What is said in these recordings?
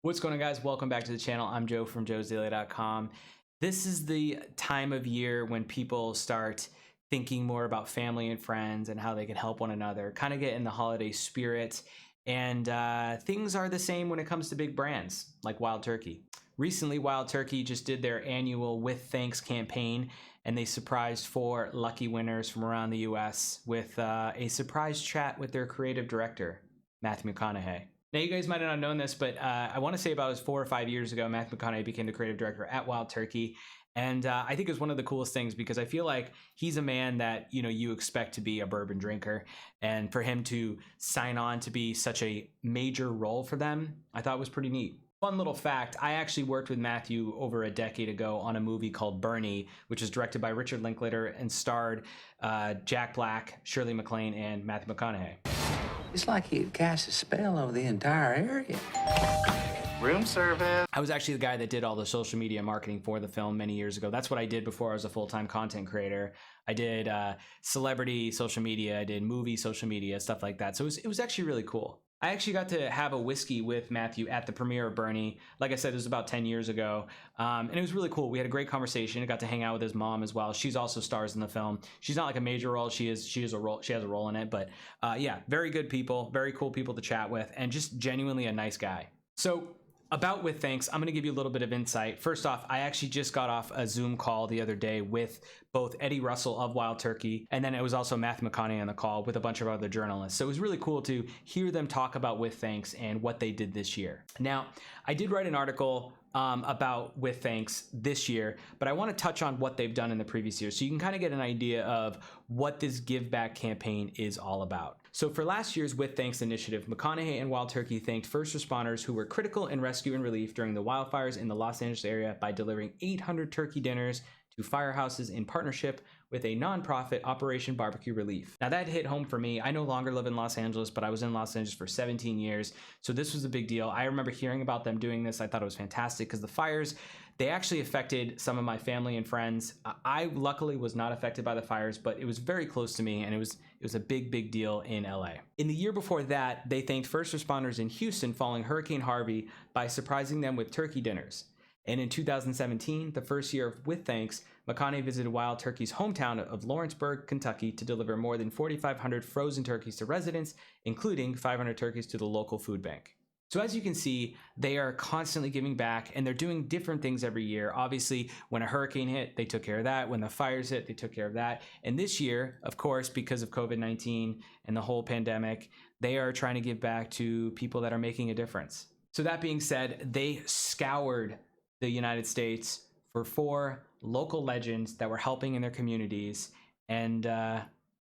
What's going on, guys? Welcome back to the channel. I'm Joe from joesdaily.com. This is the time of year when people start thinking more about family and friends and how they can help one another, kind of get in the holiday spirit. And things are the same when it comes to big brands like Wild Turkey. Recently, Wild Turkey just did their annual With Thanks campaign, and they surprised 4 lucky winners from around the US with a surprise chat with their creative director, Matthew McConaughey. Now, you guys might not have known this, but I want to say about 4 or 5 years ago, Matthew McConaughey became the creative director at Wild Turkey. And I think it's one of the coolest things because I feel like he's a man that, you expect to be a bourbon drinker. And for him to sign on to be such a major role for them, I thought was pretty neat. Fun little fact, I actually worked with Matthew over a decade ago on a movie called Bourbon, which was directed by Richard Linklater and starred Jack Black, Shirley MacLaine, and Matthew McConaughey. It's like he'd cast a spell over the entire area. Room service. I was actually the guy that did all the social media marketing for the film many years ago. That's what I did before I was a full-time content creator. I did celebrity social media, I did movie social media, stuff like that. So it was actually really cool. I actually got to have a whiskey with Matthew at the premiere of Bourbon. Like I said, it was about 10 years ago. And it was really cool. We had a great conversation. I got to hang out with his mom as well. She's also stars in the film. She's not like a major role. She has a role in it. But yeah, very good people, very cool people to chat with, and just genuinely a nice guy. So about With Thanks, I'm going to give you a little bit of insight. First off, I actually just got off a Zoom call the other day with both Eddie Russell of Wild Turkey, and then it was also Matthew McConaughey on the call with a bunch of other journalists. So it was really cool to hear them talk about With Thanks and what they did this year. Now, I did write an article about With Thanks this year, but I want to touch on what they've done in the previous year so you can kind of get an idea of what this Give Back campaign is all about. So for last year's With Thanks initiative, McConaughey and Wild Turkey thanked first responders who were critical in rescue and relief during the wildfires in the Los Angeles area by delivering 800 turkey dinners to firehouses in partnership with a nonprofit, Operation Barbecue Relief. Now that hit home for me. I no longer live in Los Angeles, but I was in Los Angeles for 17 years. So this was a big deal. I remember hearing about them doing this. I thought it was fantastic because the fires, they actually affected some of my family and friends. I luckily was not affected by the fires, but it was very close to me, and it was a big deal in LA. In the year before that, they thanked first responders in Houston following Hurricane Harvey by surprising them with turkey dinners. And in 2017, the first year of With Thanks, McConaughey visited Wild Turkey's hometown of Lawrenceburg, Kentucky, to deliver more than 4,500 frozen turkeys to residents, including 500 turkeys to the local food bank. So as you can see, they are constantly giving back, and they're doing different things every year. Obviously, when a hurricane hit, they took care of that. When the fires hit, they took care of that. And this year, of course, because of COVID-19 and the whole pandemic, they are trying to give back to people that are making a difference. So that being said, they scoured the United States for 4 local legends that were helping in their communities, and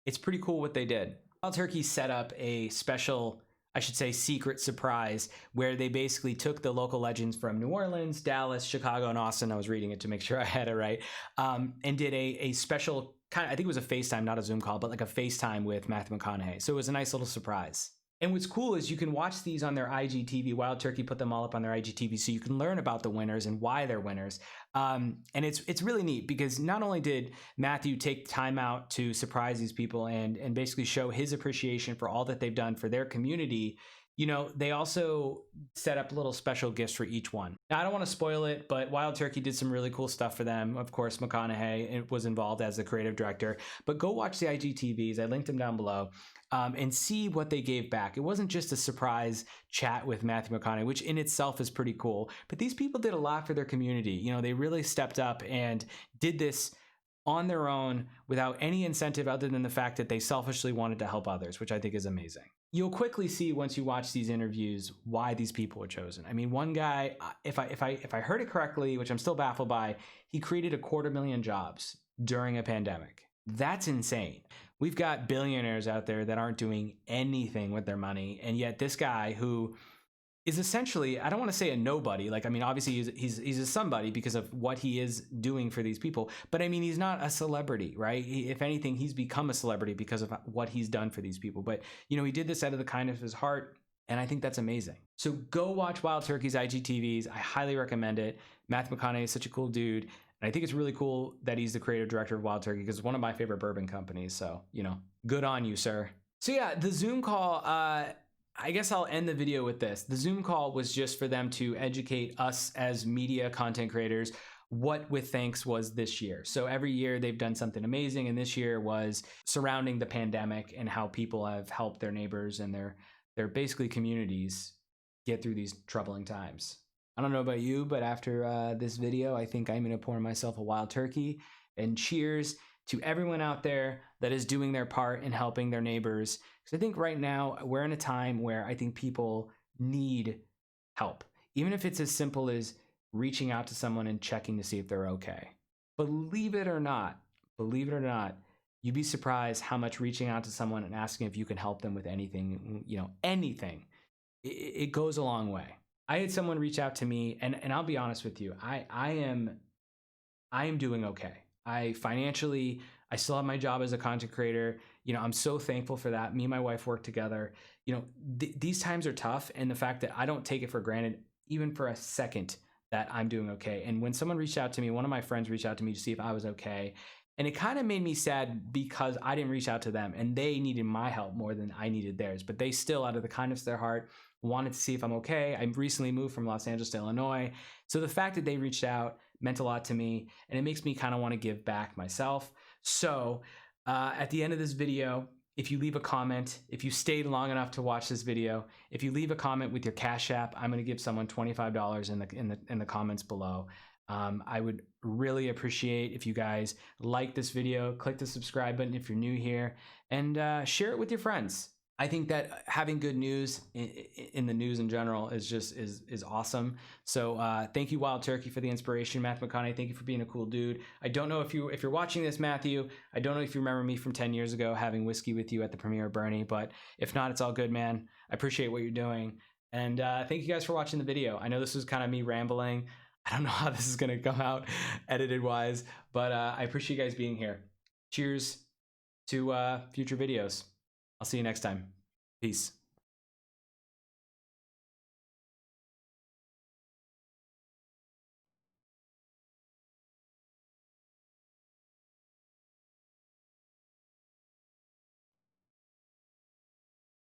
it's pretty cool what they did. Wild Turkey set up a special, I should say, secret surprise where they basically took the local legends from New Orleans, Dallas, Chicago, and Austin. I was reading it to make sure I had it right, and did a special kind of, I think it was a FaceTime, not a Zoom call, but like a FaceTime with Matthew McConaughey. So it was a nice little surprise. And what's cool is you can watch these on their IGTV. Wild Turkey put them all up on their IGTV, so you can learn about the winners and why they're winners. And it's really neat because not only did Matthew take time out to surprise these people and basically show his appreciation for all that they've done for their community, they also set up little special gifts for each one. Now, I don't want to spoil it, but Wild Turkey did some really cool stuff for them. Of course, McConaughey was involved as the creative director, but go watch the IGTVs. I linked them down below. And see what they gave back. It wasn't just a surprise chat with Matthew McConaughey, which in itself is pretty cool, but these people did a lot for their community. They really stepped up and did this on their own without any incentive other than the fact that they selfishly wanted to help others, which I think is amazing. You'll quickly see once you watch these interviews why these people were chosen. I mean, one guy, if I heard it correctly, which I'm still baffled by, he created 250,000 jobs during a pandemic. That's insane. We've got billionaires out there that aren't doing anything with their money, and yet this guy who is essentially, I don't want to say a nobody, like, I mean, obviously he's a somebody because of what he is doing for these people, but I mean, he's not a celebrity, right? If anything, he's become a celebrity because of what he's done for these people. But he did this out of the kindness of his heart, and I think that's amazing. So go watch Wild Turkey's IGTVs. I highly recommend it. Matthew McConaughey is such a cool dude. And I think it's really cool that he's the creative director of Wild Turkey because it's one of my favorite bourbon companies. So, good on you, sir. So yeah, the Zoom call, I guess I'll end the video with this. The Zoom call was just for them to educate us as media content creators what With Thanks was this year. So every year they've done something amazing, and this year was surrounding the pandemic and how people have helped their neighbors and their basically communities get through these troubling times. I don't know about you, but after this video, I think I'm gonna pour myself a wild turkey. And cheers to everyone out there that is doing their part in helping their neighbors. Because I think right now we're in a time where I think people need help, even if it's as simple as reaching out to someone and checking to see if they're okay. Believe it or not, you'd be surprised how much reaching out to someone and asking if you can help them with anything, anything, it goes a long way. I had someone reach out to me, and I'll be honest with you, I am doing okay. I still have my job as a content creator. I'm so thankful for that. Me and my wife work together. These times are tough, and the fact that I don't take it for granted, even for a second, that I'm doing okay. And when someone reached out to me, one of my friends reached out to me to see if I was okay. And it kind of made me sad because I didn't reach out to them, and they needed my help more than I needed theirs. But they still, out of the kindness of their heart, wanted to see if I'm okay. I recently moved from Los Angeles to Illinois. So the fact that they reached out meant a lot to me, and it makes me kind of want to give back myself. So at the end of this video, if you leave a comment, if you stayed long enough to watch this video, if you leave a comment with your Cash App, I'm going to give someone $25 in the comments below. I would really appreciate if you guys like this video, click the subscribe button if you're new here, and share it with your friends. I think that having good news in the news in general is awesome. So thank you, Wild Turkey, for the inspiration. Matthew McConaughey, thank you for being a cool dude. I don't know if you're watching this, Matthew. I don't know if you remember me from 10 years ago having whiskey with you at the premiere of Bernie, but if not, it's all good, man. I appreciate what you're doing. And thank you guys for watching the video. I know this was kind of me rambling. I don't know how this is going to come out edited wise, but I appreciate you guys being here. Cheers to future videos. I'll see you next time. Peace.